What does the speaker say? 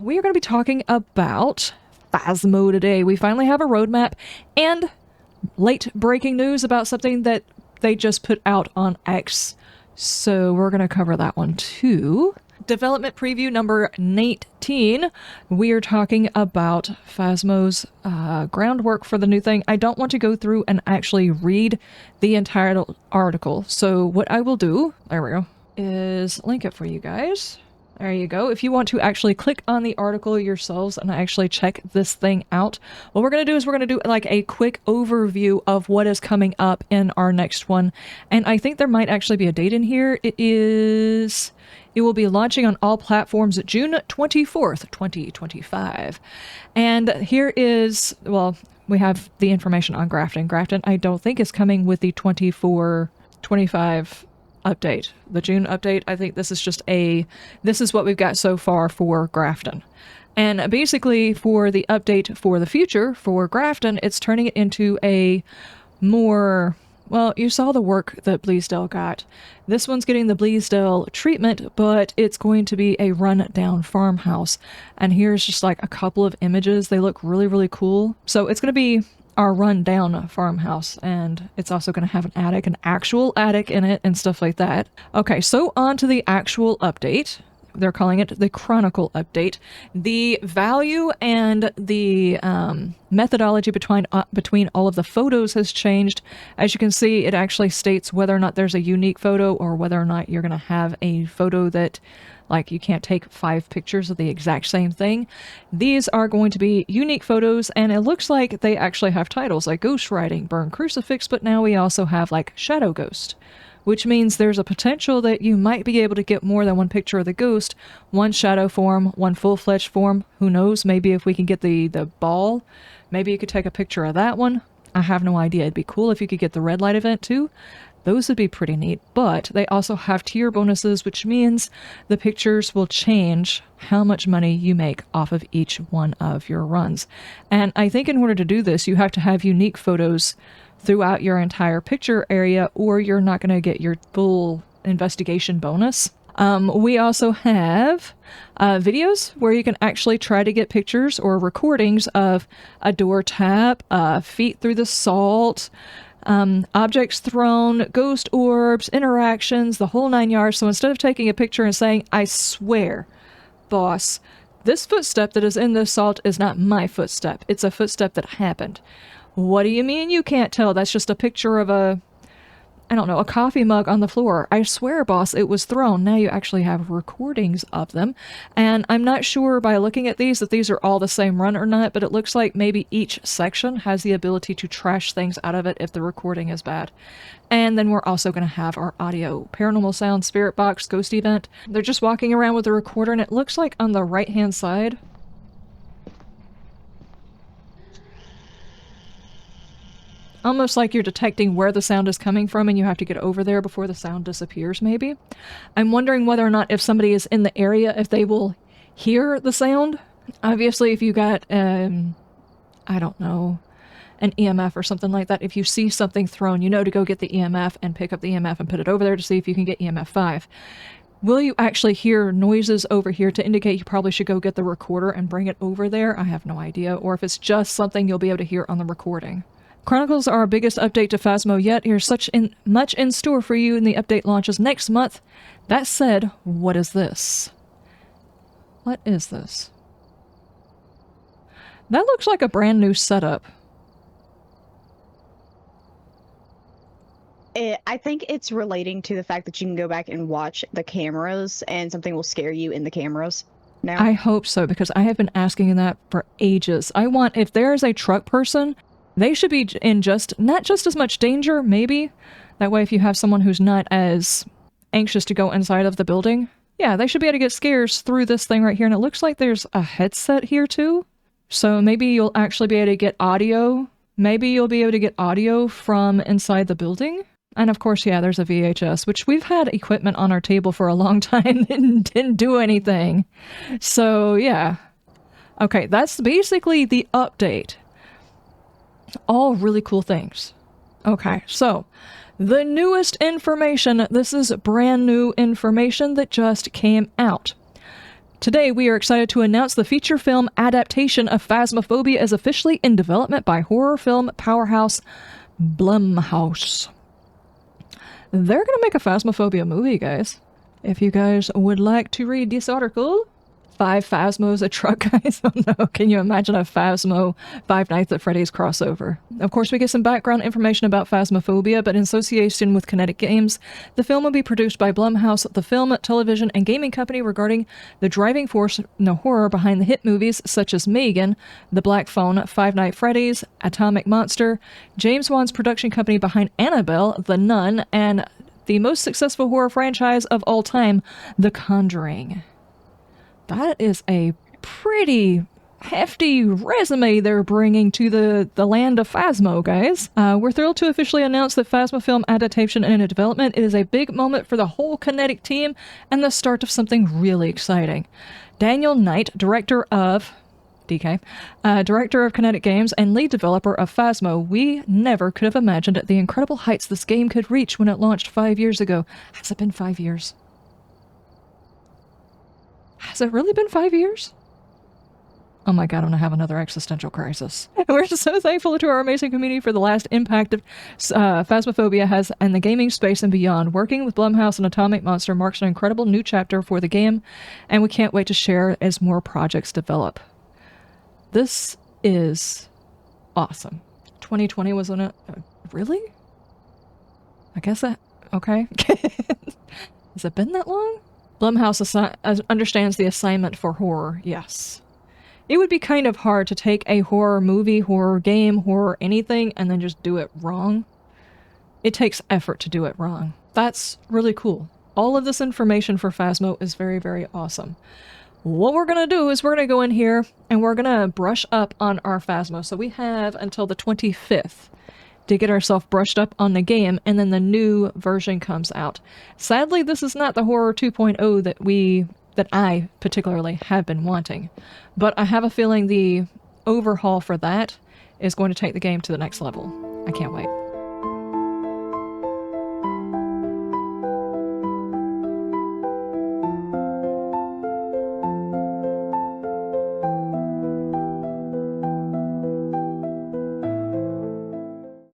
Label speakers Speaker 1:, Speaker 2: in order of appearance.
Speaker 1: We are going to be talking about Phasmo today. We finally have a roadmap and late breaking news about something that they just put out on X. So we're going to cover that one too. Development preview number 19. We are talking about Phasmo's groundwork for the new thing. I don't want to go through and actually read the entire article. So what I will do, there we go, is link it for you guys. There you go. If you want to actually click on the article yourselves and actually check this thing out, what we're going to do is we're going to do like a quick overview of what is coming up in our next one. And I think there might actually be a date in here. It will be launching on all platforms June 24th, 2025. And here is, well, we have the information on Grafton. Grafton, I don't think is coming with the 24-25 update. The June update, I think this is just this is what we've got so far for Grafton. And basically for the update for the future for Grafton, it's turning it into a more, well, you saw the work that Bleasdale got. This one's getting the Bleasdale treatment, but it's going to be a run-down farmhouse. And here's just like a couple of images. They look really, really cool. So it's going to be our run-down farmhouse, and it's also going to have an actual attic in it and stuff like that. Okay, so on to the actual update. They're calling it the Chronicle update. The value and the methodology between all of the photos has changed. As you can see, it actually states whether or not there's a unique photo or whether or not you're going to have a photo that, like, you can't take 5 pictures of the exact same thing. These are going to be unique photos, and it looks like they actually have titles like Ghost Writing, Burn Crucifix, but now we also have like Shadow Ghost, which means there's a potential that you might be able to get more than one picture of the ghost, one shadow form, one full-fledged form. Who knows? Maybe if we can get the ball, maybe you could take a picture of that one. I have no idea. It'd be cool if you could get the red light event too. Those would be pretty neat, but they also have tier bonuses, which means the pictures will change how much money you make off of each one of your runs. And I think in order to do this, you have to have unique photos throughout your entire picture area, or you're not going to get your full investigation bonus. We also have videos where you can actually try to get pictures or recordings of a door tap, feet through the salt, objects thrown, ghost orbs, interactions, the whole 9 yards. So instead of taking a picture and saying, I swear, boss, this footstep that is in this salt is not my footstep. It's a footstep that happened. What do you mean you can't tell? That's just a picture of a coffee mug on the floor. I swear, boss, it was thrown. Now you actually have recordings of them. And I'm not sure by looking at these that these are all the same run or not, but it looks like maybe each section has the ability to trash things out of it if the recording is bad. And then we're also going to have our audio. Paranormal sound, spirit box, ghost event. They're just walking around with the recorder, and it looks like on the right-hand side, almost like you're detecting where the sound is coming from and you have to get over there before the sound disappears, maybe. I'm wondering whether or not if somebody is in the area, if they will hear the sound. Obviously, if you got, I don't know, an EMF or something like that, if you see something thrown, you know to go get the EMF and pick up the EMF and put it over there to see if you can get EMF 5. Will you actually hear noises over here to indicate you probably should go get the recorder and bring it over there? I have no idea. Or if it's just something you'll be able to hear on the recording. Chronicles are our biggest update to Phasmo yet. Here's much in store for you, and the update launches next month. That said, what is this? What is this? That looks like a brand new setup.
Speaker 2: I think it's relating to the fact that you can go back and watch the cameras and something will scare you in the cameras now.
Speaker 1: I hope so, because I have been asking that for ages. I want, if there is a truck person, they should be in not just as much danger, maybe. That way if you have someone who's not as anxious to go inside of the building, yeah, they should be able to get scares through this thing right here. And it looks like there's a headset here too. So maybe you'll actually be able to get audio. Maybe you'll be able to get audio from inside the building. And of course, yeah, there's a VHS, which we've had equipment on our table for a long time and didn't do anything. So yeah. Okay, that's basically the update. All really cool things. Okay, so the newest information. This is brand new information that just came out. Today, we are excited to announce the feature film adaptation of Phasmophobia is officially in development by horror film powerhouse Blumhouse. They're gonna make a Phasmophobia movie, guys. If you guys would like to read this article, 5 Phasmos a truck, guys. Oh no, can you imagine a Phasmo Five Nights at Freddy's crossover? Of course, we get some background information about Phasmophobia, but in association with Kinetic Games, the film will be produced by Blumhouse, the film, television, and gaming company regarding the driving force in the horror behind the hit movies such as Megan, The Black Phone, Five Nights at Freddy's, Atomic Monster, James Wan's production company behind Annabelle, The Nun, and the most successful horror franchise of all time, The Conjuring. That is a pretty hefty resume they're bringing to the land of Phasmo, guys. We're thrilled to officially announce that Phasmo film adaptation and development. It is a big moment for the whole Kinetic team and the start of something really exciting. Daniel Knight, director of director of Kinetic Games and lead developer of Phasmo, we never could have imagined the incredible heights this game could reach when it launched 5 years ago. Has it been 5 years? Has it really been 5 years? Oh my god, I'm gonna have another existential crisis. We're so thankful to our amazing community for the last impact of Phasmophobia has in the gaming space and beyond. Working with Blumhouse and Atomic Monster marks an incredible new chapter for the game, and we can't wait to share as more projects develop. This is awesome. 2020 was on it. Really? I guess that... okay. Has it been that long? Blumhouse understands the assignment for horror, yes. It would be kind of hard to take a horror movie, horror game, horror anything, and then just do it wrong. It takes effort to do it wrong. That's really cool. All of this information for Phasmo is very, very awesome. What we're gonna do is we're gonna go in here and we're gonna brush up on our Phasmo. So we have until the 25th. To get ourselves brushed up on the game, and then the new version comes out. Sadly, this is not the Horror 2.0 that I particularly have been wanting, but I have a feeling the overhaul for that is going to take the game to the next level. I can't wait.